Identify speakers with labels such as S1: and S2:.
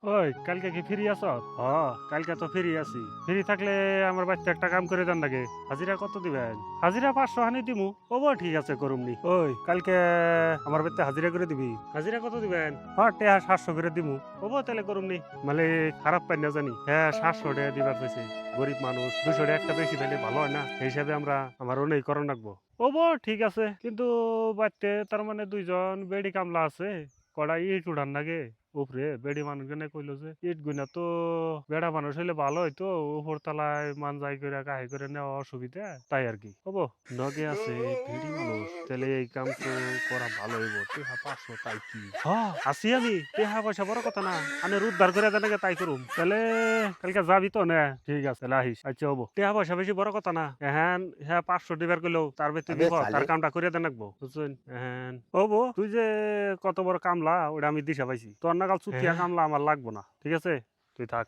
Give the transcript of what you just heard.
S1: ওই কালকে কি ফ্রি আছো? কালকে তো ফ্রি আছি। ফ্রি থাকলে আমার বাচ্চা একটা কাম করে দেন নাকি? হাজিরা কত দিবেন? হাজিরা 500 হানি দিমু। ঠিক আছে করুমনি। ওই কালকে আমার বাচ্চা হাজিরা করে দিবি। হাজিরা কত দিবেন? টেহা 700 করে দিমু। তাহলে করুমনি। মানে খারাপ পাই না জানি। হ্যাঁ 700 টাকা দিবার কইছে। গরিব মানুষ 200 টাকা একটা বেশি পেলে ভালো হয় না? এই হিসাবে আমার অনেক করণ লাগবো। ঠিক আছে, কিন্তু বাড়িতে তার মানে 2 জন বেডি কামলা আছে। কড়া ইট উঠান লাগে উপরে। বেডি মানুষ কইলো যে ইট গুনা তো বেড়া মানুষ হইলে ভালো হইতো, উপর তলায় মানজাই করে কাহি করে নেওয়া অসুবিধা, তাই আর কি হবো। নগে আছে বেডি মানুষ, তাহলে এই কাম তো করা ভালো হইব। টেহা 500 তাই কি আসি আমি, টেহা পয়সা বড় কথা না। আমি উদ্ধার করে দেন তাই করুম। তাহলে কালকে যাবি তো না? ঠিক আছে তাহলে আহিস। আচ্ছা হবো, টেহা পয়সা বেশি বড় কথা না। হ্যাঁ হ্যাঁ 500 দিবার কইলেও তার ভিতরে
S2: अबे
S1: দিব,
S2: साले।
S1: তার কামটা করে দেন রাখবো বুঝছেন। হ্যাঁ হবো, তুই যে কত বড় কামলা ওটা আমি দিশা পাইছি। তোর নাগাল চুতিয়া কামলা আমার লাগবো না, ঠিক আছে? তুই থাক।